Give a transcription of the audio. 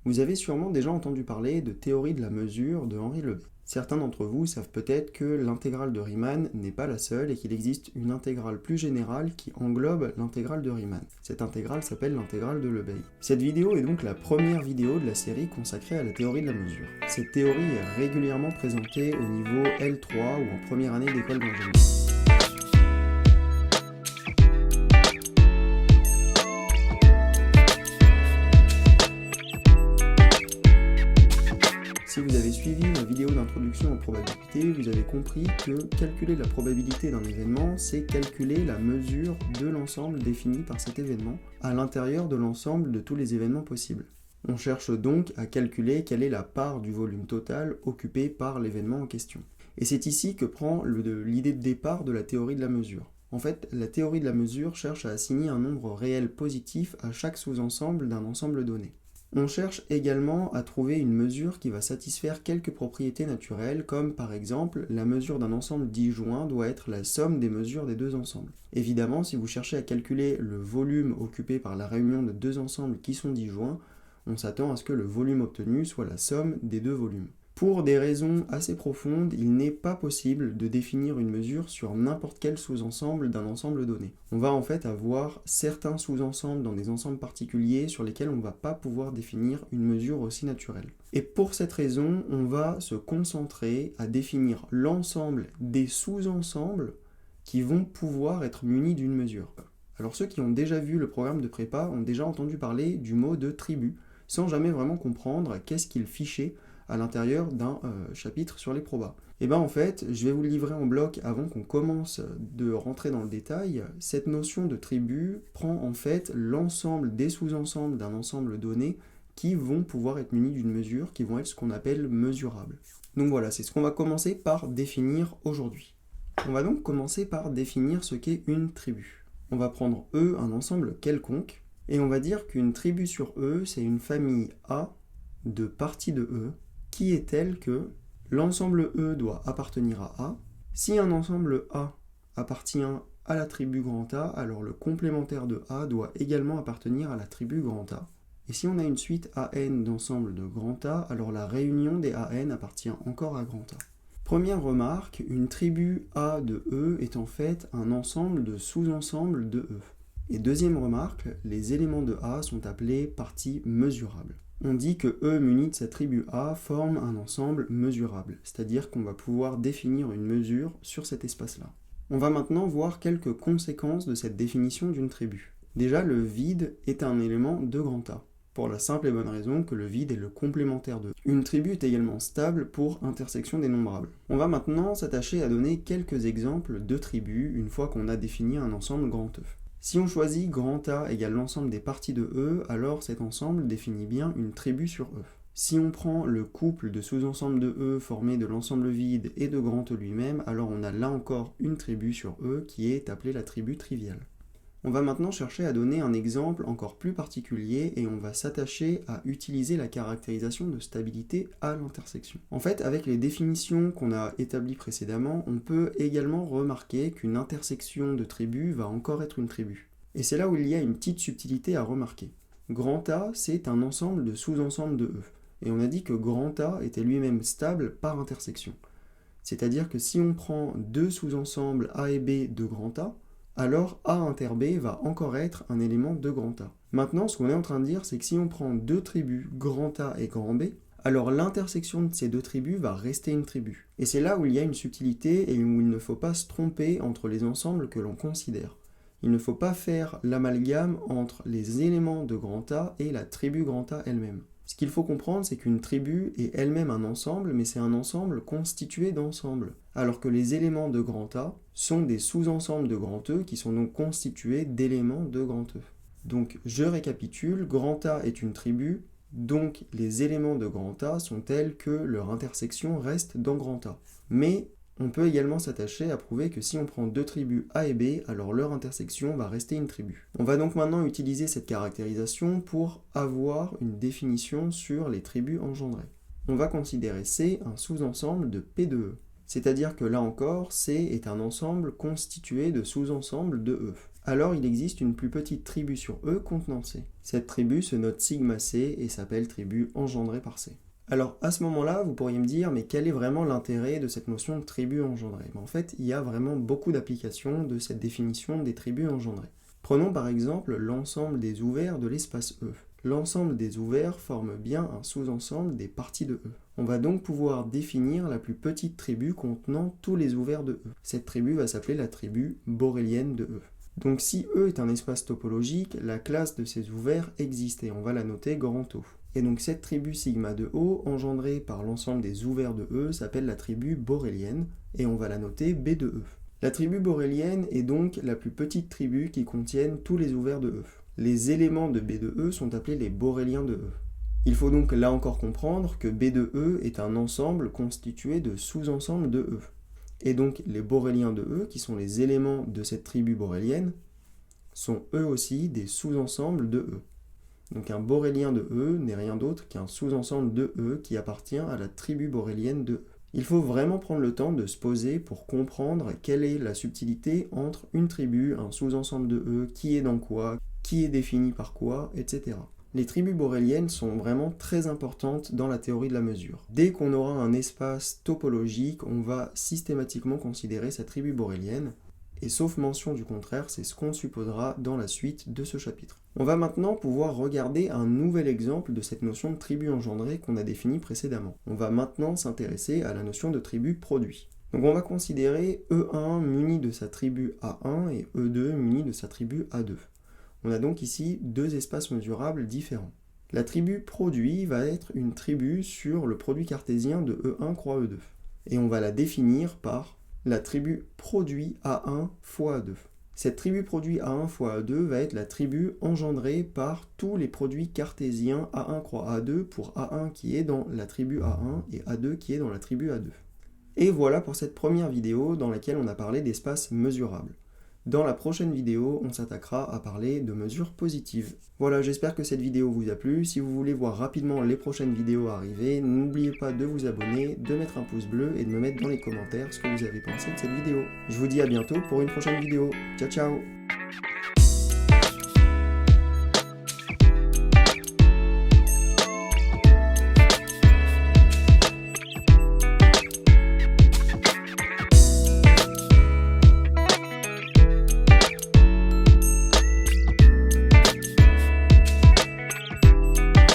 Vous avez sûrement déjà entendu parler de théorie de la mesure de Henri Lebesgue. Certains d'entre vous savent peut-être que l'intégrale de Riemann n'est pas la seule et qu'il existe une intégrale plus générale qui englobe l'intégrale de Riemann. Cette intégrale s'appelle l'intégrale de Lebesgue. Cette vidéo est donc la première vidéo de la série consacrée à la théorie de la mesure. Cette théorie est régulièrement présentée au niveau L3 ou en première année d'école d'ingénieur. Si vous avez suivi ma vidéo d'introduction aux probabilités, vous avez compris que calculer la probabilité d'un événement, c'est calculer la mesure de l'ensemble défini par cet événement à l'intérieur de l'ensemble de tous les événements possibles. On cherche donc à calculer quelle est la part du volume total occupé par l'événement en question. Et c'est ici que prend l'idée de départ de la théorie de la mesure. En fait, la théorie de la mesure cherche à assigner un nombre réel positif à chaque sous-ensemble d'un ensemble donné. On cherche également à trouver une mesure qui va satisfaire quelques propriétés naturelles, comme par exemple, la mesure d'un ensemble disjoint doit être la somme des mesures des deux ensembles. Évidemment, si vous cherchez à calculer le volume occupé par la réunion de deux ensembles qui sont disjoints, on s'attend à ce que le volume obtenu soit la somme des deux volumes. Pour des raisons assez profondes, il n'est pas possible de définir une mesure sur n'importe quel sous-ensemble d'un ensemble donné. On va en fait avoir certains sous-ensembles dans des ensembles particuliers sur lesquels on ne va pas pouvoir définir une mesure aussi naturelle. Et pour cette raison, on va se concentrer à définir l'ensemble des sous-ensembles qui vont pouvoir être munis d'une mesure. Alors ceux qui ont déjà vu le programme de prépa ont déjà entendu parler du mot de tribu, sans jamais vraiment comprendre qu'est-ce qu'il fichait à l'intérieur d'un chapitre sur les probas. Et bien en fait, je vais vous le livrer en bloc avant qu'on commence de rentrer dans le détail. Cette notion de tribu prend en fait l'ensemble des sous-ensembles d'un ensemble donné qui vont pouvoir être munis d'une mesure, qui vont être ce qu'on appelle mesurables. Donc voilà, c'est ce qu'on va commencer par définir aujourd'hui. On va donc commencer par définir ce qu'est une tribu. On va prendre E, un ensemble quelconque, et on va dire qu'une tribu sur E, c'est une famille A de parties de E, qui est telle que l'ensemble E doit appartenir à A. Si un ensemble A appartient à la tribu grand A, alors le complémentaire de A doit également appartenir à la tribu grand A. Et si on a une suite AN d'ensembles de grand A, alors la réunion des AN appartient encore à grand A. Première remarque, une tribu A de E est en fait un ensemble de sous-ensembles de E. Et deuxième remarque, les éléments de A sont appelés parties mesurables. On dit que E muni de sa tribu A forme un ensemble mesurable, c'est-à-dire qu'on va pouvoir définir une mesure sur cet espace-là. On va maintenant voir quelques conséquences de cette définition d'une tribu. Déjà, le vide est un élément de grand A, pour la simple et bonne raison que le vide est le complémentaire de. Une tribu est également stable pour intersection dénombrable. On va maintenant s'attacher à donner quelques exemples de tribus une fois qu'on a défini un ensemble grand E. Si on choisit grand A égale l'ensemble des parties de E, alors cet ensemble définit bien une tribu sur E. Si on prend le couple de sous-ensembles de E formé de l'ensemble vide et de grand E lui-même, alors on a là encore une tribu sur E qui est appelée la tribu triviale. On va maintenant chercher à donner un exemple encore plus particulier et on va s'attacher à utiliser la caractérisation de stabilité à l'intersection. En fait, avec les définitions qu'on a établies précédemment, on peut également remarquer qu'une intersection de tribus va encore être une tribu. Et c'est là où il y a une petite subtilité à remarquer. Grand A, c'est un ensemble de sous-ensembles de E. Et on a dit que grand A était lui-même stable par intersection. C'est-à-dire que si on prend deux sous-ensembles A et B de grand A, alors A inter B va encore être un élément de grand A. Maintenant, ce qu'on est en train de dire, c'est que si on prend deux tribus, grand A et grand B, alors l'intersection de ces deux tribus va rester une tribu. Et c'est là où il y a une subtilité et où il ne faut pas se tromper entre les ensembles que l'on considère. Il ne faut pas faire l'amalgame entre les éléments de grand A et la tribu grand A elle-même. Ce qu'il faut comprendre, c'est qu'une tribu est elle-même un ensemble, mais c'est un ensemble constitué d'ensembles. Alors que les éléments de grand A sont des sous-ensembles de grand E qui sont donc constitués d'éléments de grand E. Donc je récapitule, grand A est une tribu, donc les éléments de grand A sont tels que leur intersection reste dans grand A. Mais on peut également s'attacher à prouver que si on prend deux tribus A et B, alors leur intersection va rester une tribu. On va donc maintenant utiliser cette caractérisation pour avoir une définition sur les tribus engendrées. On va considérer C un sous-ensemble de P de E. C'est-à-dire que là encore, C est un ensemble constitué de sous-ensembles de E. alors il existe une plus petite tribu sur E contenant C. Cette tribu se note sigma C et s'appelle tribu engendrée par C. Alors à ce moment-là, vous pourriez me dire, mais quel est vraiment l'intérêt de cette notion de tribu engendrée? En fait, il y a vraiment beaucoup d'applications de cette définition des tribus engendrées. Prenons par exemple l'ensemble des ouverts de l'espace E. L'ensemble des ouverts forme bien un sous-ensemble des parties de E. On va donc pouvoir définir la plus petite tribu contenant tous les ouverts de E. Cette tribu va s'appeler la tribu borélienne de E. Donc si E est un espace topologique, la classe de ces ouverts existe et on va la noter grand O. Et donc cette tribu sigma de O, engendrée par l'ensemble des ouverts de E, s'appelle la tribu borélienne et on va la noter B de E. La tribu borélienne est donc la plus petite tribu qui contienne tous les ouverts de E. Les éléments de B de E sont appelés les boréliens de E. Il faut donc là encore comprendre que B de E est un ensemble constitué de sous-ensembles de E. Et donc les boréliens de E, qui sont les éléments de cette tribu borélienne, sont eux aussi des sous-ensembles de E. Donc un borélien de E n'est rien d'autre qu'un sous-ensemble de E qui appartient à la tribu borélienne de E. Il faut vraiment prendre le temps de se poser pour comprendre quelle est la subtilité entre une tribu, un sous-ensemble de E, qui est dans quoi, qui est défini par quoi, etc. Les tribus boréliennes sont vraiment très importantes dans la théorie de la mesure. Dès qu'on aura un espace topologique, on va systématiquement considérer sa tribu borélienne, et sauf mention du contraire, c'est ce qu'on supposera dans la suite de ce chapitre. On va maintenant pouvoir regarder un nouvel exemple de cette notion de tribu engendrée qu'on a définie précédemment. On va maintenant s'intéresser à la notion de tribu produit. Donc on va considérer E1 muni de sa tribu A1 et E2 muni de sa tribu A2. On a donc ici deux espaces mesurables différents. La tribu produit va être une tribu sur le produit cartésien de E1 croix E2. Et on va la définir par la tribu produit A1 fois A2. Cette tribu produit A1 fois A2 va être la tribu engendrée par tous les produits cartésiens A1 croix A2 pour A1 qui est dans la tribu A1 et A2 qui est dans la tribu A2. Et voilà pour cette première vidéo dans laquelle on a parlé d'espaces mesurables. Dans la prochaine vidéo, on s'attaquera à parler de mesures positives. Voilà, j'espère que cette vidéo vous a plu. Si vous voulez voir rapidement les prochaines vidéos arriver, n'oubliez pas de vous abonner, de mettre un pouce bleu et de me mettre dans les commentaires ce que vous avez pensé de cette vidéo. Je vous dis à bientôt pour une prochaine vidéo. Ciao ciao!